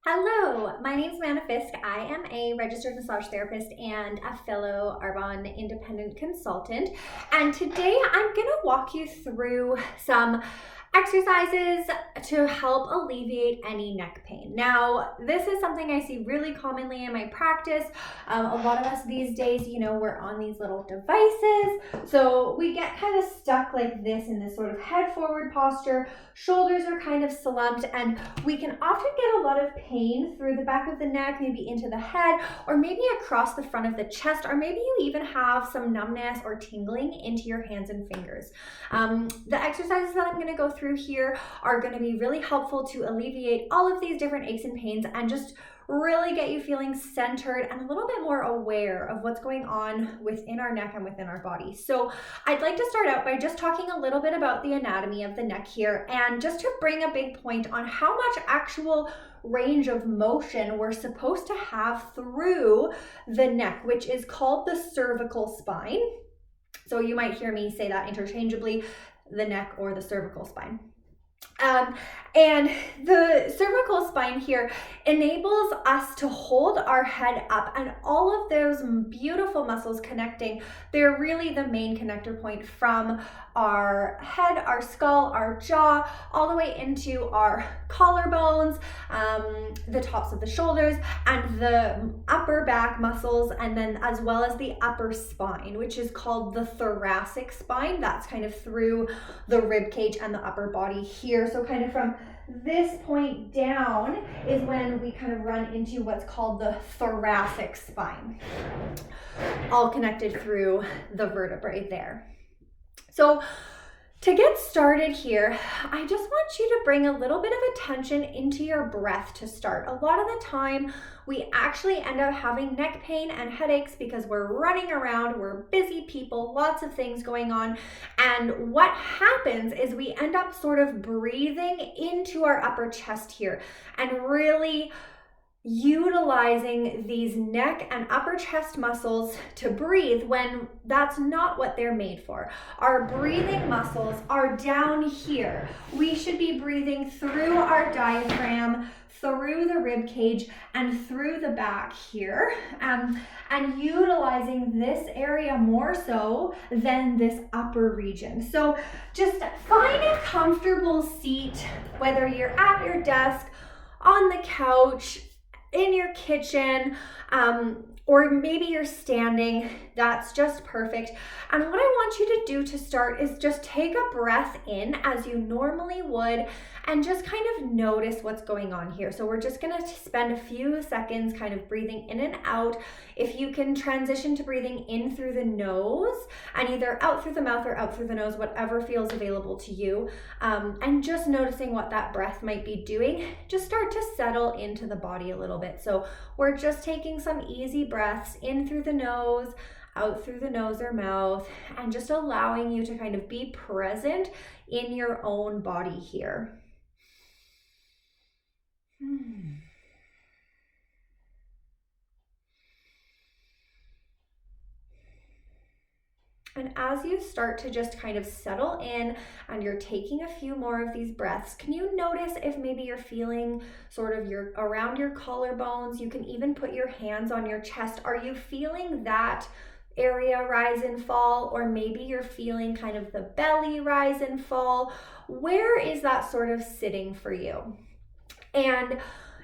Hello, my name is Amanda Fisk. I am a registered massage therapist and a fellow Arbonne independent consultant. And today I'm going to walk you through some exercises to help alleviate any neck pain. Now, this is something I see really commonly in my practice. A lot of us these days, we're on these little devices. So we get kind of stuck like this in this sort of head forward posture. Shoulders are kind of slumped, and we can often get a lot of pain through the back of the neck, maybe into the head, or maybe across the front of the chest, or maybe you even have some numbness or tingling into your hands and fingers. The exercises that I'm going to go through here are going to be really helpful to alleviate all of these different aches and pains and just really get you feeling centered and a little bit more aware of what's going on within our neck and within our body. So I'd like to start out by just talking a little bit about the anatomy of the neck here, and just to bring a big point on how much actual range of motion we're supposed to have through the neck, which is called the cervical spine. So you might hear me say that interchangeably, the neck or the cervical spine. And the cervical spine here enables us to hold our head up, and all of those beautiful muscles connecting, they're really the main connector point from our head, our skull, our jaw, all the way into our collarbones, the tops of the shoulders, and the upper back muscles, and then as well as the upper spine, which is called the thoracic spine. That's kind of through the rib cage and the upper body here. So kind of from this point down is when we kind of run into what's called the thoracic spine, all connected through the vertebrae there. So to get started here, I just want you to bring a little bit of attention into your breath to start. A lot of the time, we actually end up having neck pain and headaches because we're running around, we're busy people, lots of things going on. And what happens is we end up sort of breathing into our upper chest here and really utilizing these neck and upper chest muscles to breathe when that's not what they're made for. Our breathing muscles are down here. We should be breathing through our diaphragm, through the rib cage, and through the back here, and utilizing this area more so than this upper region. So just find a comfortable seat, whether you're at your desk, on the couch, in your kitchen, or maybe you're standing. That's just perfect. And what I want you to do to start is just take a breath in as you normally would and just kind of notice what's going on here. So we're just going to spend a few seconds kind of breathing in and out. If you can transition to breathing in through the nose and either out through the mouth or out through the nose, whatever feels available to you, and just noticing what that breath might be doing, just start to settle into the body a little bit. So we're just taking some easy breaths in through the nose, out through the nose or mouth, and just allowing you to kind of be present in your own body here. And as you start to just kind of settle in and you're taking a few more of these breaths, can you notice if maybe you're feeling sort of around your collarbones? You can even put your hands on your chest. Are you feeling that area rise and fall? Or maybe you're feeling kind of the belly rise and fall. Where is that sort of sitting for you? And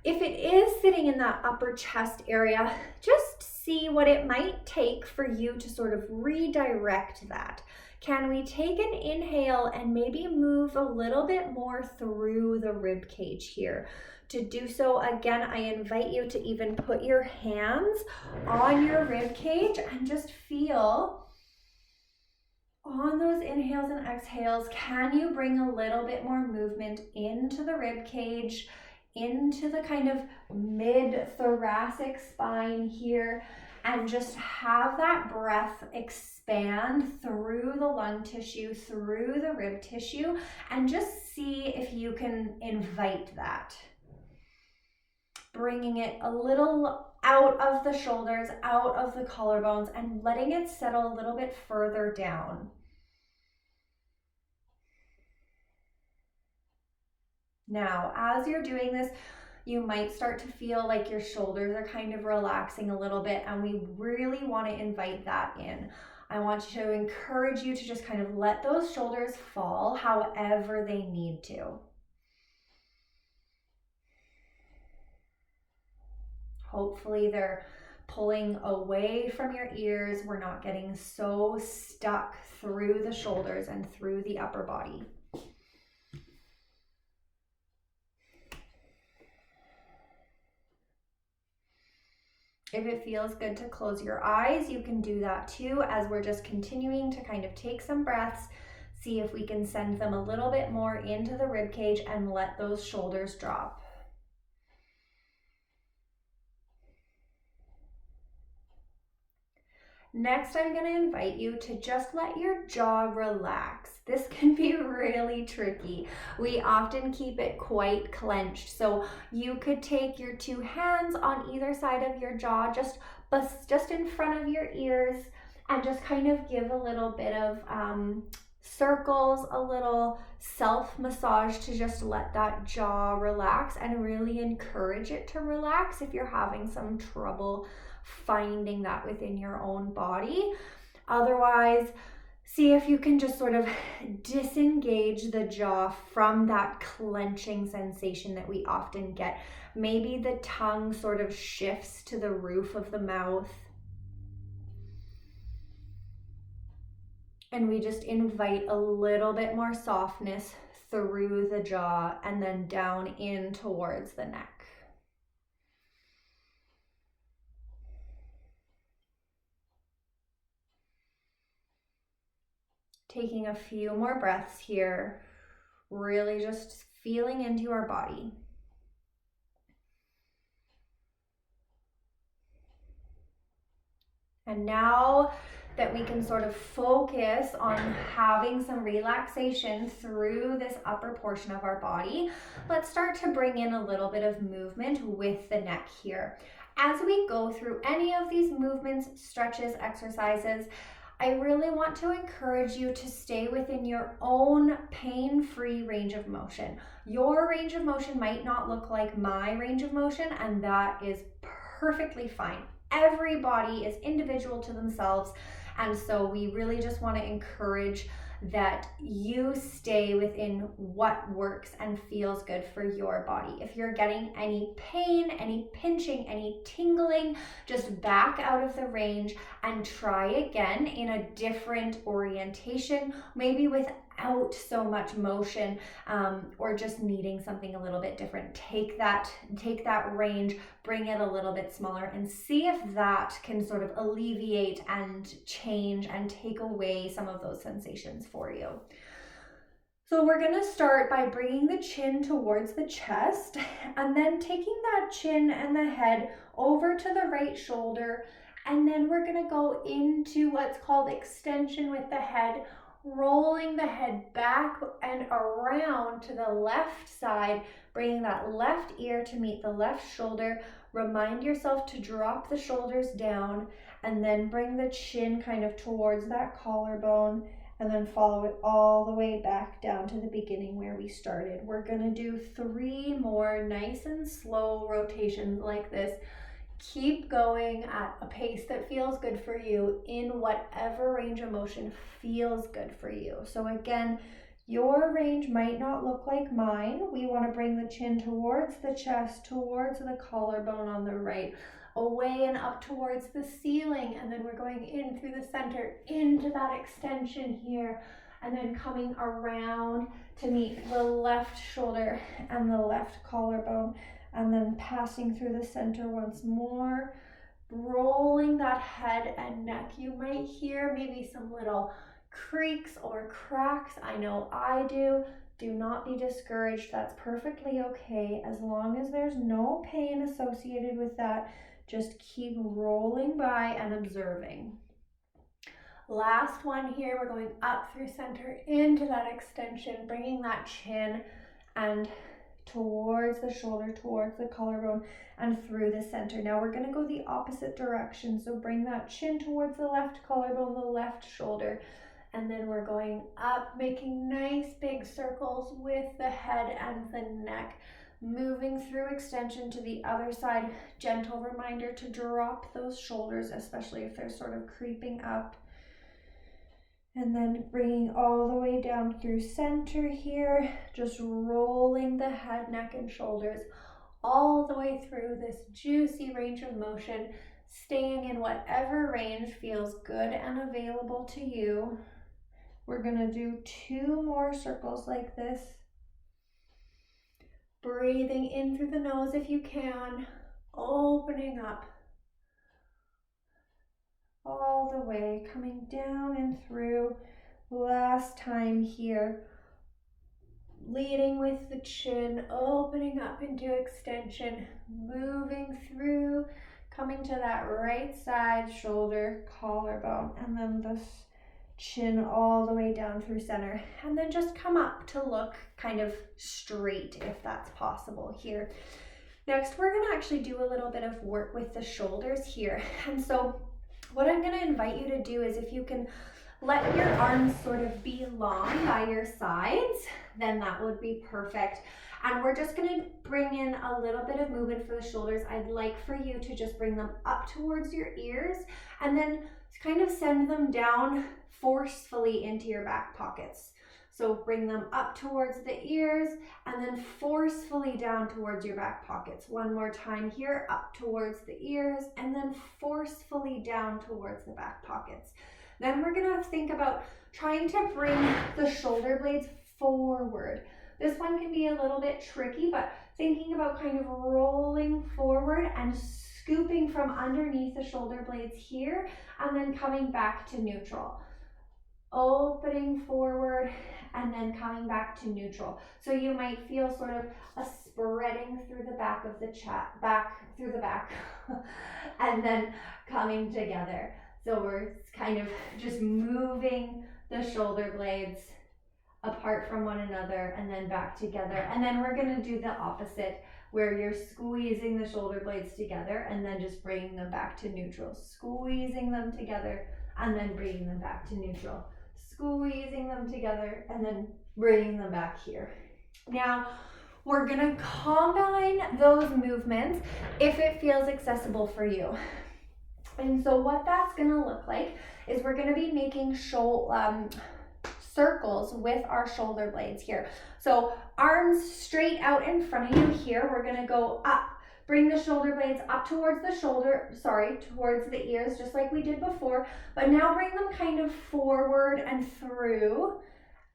if it is sitting in that upper chest area, just see what it might take for you to sort of redirect that. Can we take an inhale and maybe move a little bit more through the rib cage here? To do so, again, I invite you to even put your hands on your rib cage and just feel on those inhales and exhales. Can you bring a little bit more movement into the rib cage, into the kind of mid-thoracic spine here, and just have that breath expand through the lung tissue, through the rib tissue, and just see if you can invite that. Bringing it a little out of the shoulders, out of the collarbones, and letting it settle a little bit further down. Now, as you're doing this, you might start to feel like your shoulders are kind of relaxing a little bit, and we really want to invite that in. I want to encourage you to just kind of let those shoulders fall however they need to. Hopefully they're pulling away from your ears. We're not getting so stuck through the shoulders and through the upper body. If it feels good to close your eyes, you can do that too, as we're just continuing to kind of take some breaths, see if we can send them a little bit more into the rib cage and let those shoulders drop. Next, I'm going to invite you to just let your jaw relax. This can be really tricky. We often keep it quite clenched. So you could take your two hands on either side of your jaw, just in front of your ears, and just kind of give a little bit of circles, a little self-massage to just let that jaw relax and really encourage it to relax if you're having some trouble finding that within your own body. Otherwise, see if you can just sort of disengage the jaw from that clenching sensation that we often get. Maybe the tongue sort of shifts to the roof of the mouth. And we just invite a little bit more softness through the jaw and then down in towards the neck. Taking a few more breaths here, really just feeling into our body. And now that we can sort of focus on having some relaxation through this upper portion of our body, let's start to bring in a little bit of movement with the neck here. As we go through any of these movements, stretches, exercises, I really want to encourage you to stay within your own pain-free range of motion. Your range of motion might not look like my range of motion, and that is perfectly fine. Everybody is individual to themselves, and so we really just want to encourage that you stay within what works and feels good for your body. If you're getting any pain, any pinching, any tingling, just back out of the range and try again in a different orientation, maybe without so much motion, or just needing something a little bit different. Take that range, bring it a little bit smaller, and see if that can sort of alleviate and change and take away some of those sensations for you. So we're going to start by bringing the chin towards the chest, and then taking that chin and the head over to the right shoulder, and then we're going to go into what's called extension with the head, rolling the head back and around to the left side, bringing that left ear to meet the left shoulder. Remind yourself to drop the shoulders down, and then bring the chin kind of towards that collarbone, and then follow it all the way back down to the beginning where we started. We're gonna do 3 more nice and slow rotations like this. Keep going at a pace that feels good for you in whatever range of motion feels good for you. So again, your range might not look like mine. We want to bring the chin towards the chest, towards the collarbone on the right, away and up towards the ceiling, and then we're going in through the center into that extension here, and then coming around to meet the left shoulder and the left collarbone, and then passing through the center once more, rolling that head and neck. You might hear maybe some little creaks or cracks. I know I do. Do not be discouraged. That's perfectly okay. As long as there's no pain associated with that, just keep rolling by and observing. Last one here, we're going up through center into that extension, bringing that chin and towards the shoulder, towards the collarbone, and through the center. Now we're going to go the opposite direction. So bring that chin towards the left collarbone, the left shoulder, and then we're going up, making nice big circles with the head and the neck. moving through extension to the other side. Gentle reminder to drop those shoulders, especially if they're sort of creeping up. And then bringing all the way down through center here, just rolling the head, neck, and shoulders all the way through this juicy range of motion, staying in whatever range feels good and available to you. We're gonna do 2 more circles like this. Breathing in through the nose if you can, opening up all the way, coming down and through. Last time here, leading with the chin, opening up into extension, moving through, coming to that right side shoulder, collarbone, and then this chin all the way down through center. And then just come up to look kind of straight if that's possible here. Next, we're gonna actually do a little bit of work with the shoulders here. And so what I'm gonna invite you to do is, if you can let your arms sort of be long by your sides, then that would be perfect. And we're just gonna bring in a little bit of movement for the shoulders. I'd like for you to just bring them up towards your ears and then kind of send them down forcefully into your back pockets. So bring them up towards the ears and then forcefully down towards your back pockets. One more time here, up towards the ears and then forcefully down towards the back pockets. Then we're gonna think about trying to bring the shoulder blades forward. This one can be a little bit tricky, but thinking about kind of rolling forward and scooping from underneath the shoulder blades here and then coming back to neutral. Opening forward and then coming back to neutral. So you might feel sort of a spreading through the back of the through the back and then coming together. So we're kind of just moving the shoulder blades apart from one another and then back together. And then we're gonna do the opposite, where you're squeezing the shoulder blades together and then just bringing them back to neutral. Squeezing them together and then bringing them back to neutral. Squeezing them together and then bringing them back here. Now, we're gonna combine those movements if it feels accessible for you. And so what that's gonna look like is we're gonna be making circles with our shoulder blades here. So arms straight out in front of you here. We're gonna go up, bring the shoulder blades up towards towards the ears, just like we did before, but now bring them kind of forward and through,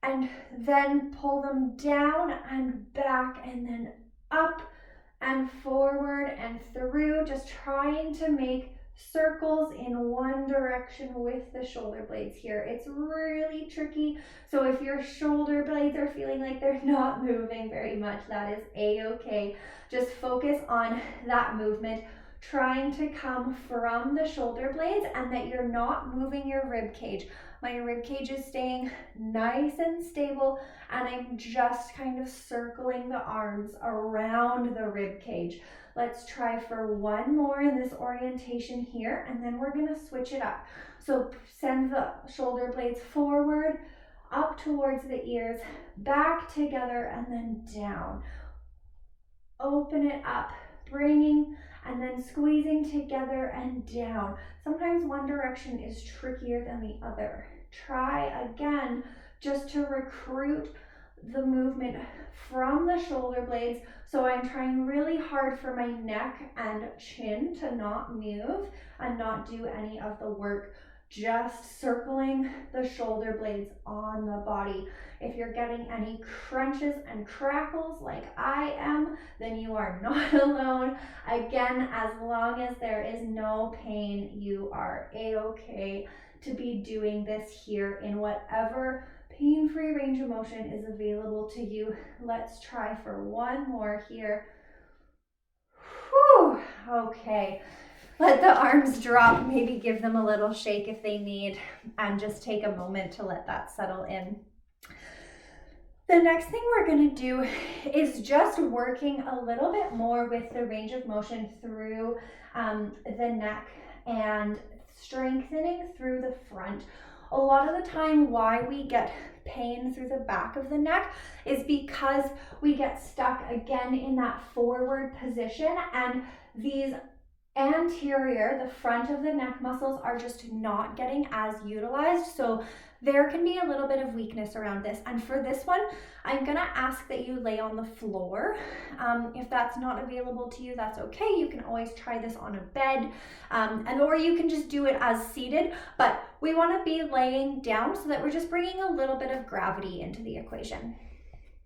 and then pull them down and back and then up and forward and through, just trying to make circles in one direction with the shoulder blades here. It's really tricky. So if your shoulder blades are feeling like they're not moving very much, that is a-okay. Just focus on that movement, trying to come from the shoulder blades and that you're not moving your rib cage. My rib cage is staying nice and stable, and I'm just kind of circling the arms around the rib cage. Let's try for one more in this orientation here, and then we're gonna switch it up. So send the shoulder blades forward, up towards the ears, back together, and then down. Open it up, bringing and then squeezing together and down. Sometimes one direction is trickier than the other. Try again just to recruit the movement from the shoulder blades. So I'm trying really hard for my neck and chin to not move and not do any of the work, just circling the shoulder blades on the body. If you're getting any crunches and crackles like I am, then you are not alone. Again, as long as there is no pain, you are a-okay to be doing this here in whatever pain-free range of motion is available to you. Let's try for one more here. Whew, okay. Let the arms drop, maybe give them a little shake if they need, and just take a moment to let that settle in. The next thing we're gonna do is just working a little bit more with the range of motion through the neck and strengthening through the front. A lot of the time why we get pain through the back of the neck is because we get stuck again in that forward position, and these anterior, the front of the neck muscles are just not getting as utilized. So there can be a little bit of weakness around this. And for this one, I'm gonna ask that you lay on the floor. If that's not available to you, that's okay. You can always try this on a bed, or you can just do it as seated, but we wanna be laying down so that we're just bringing a little bit of gravity into the equation.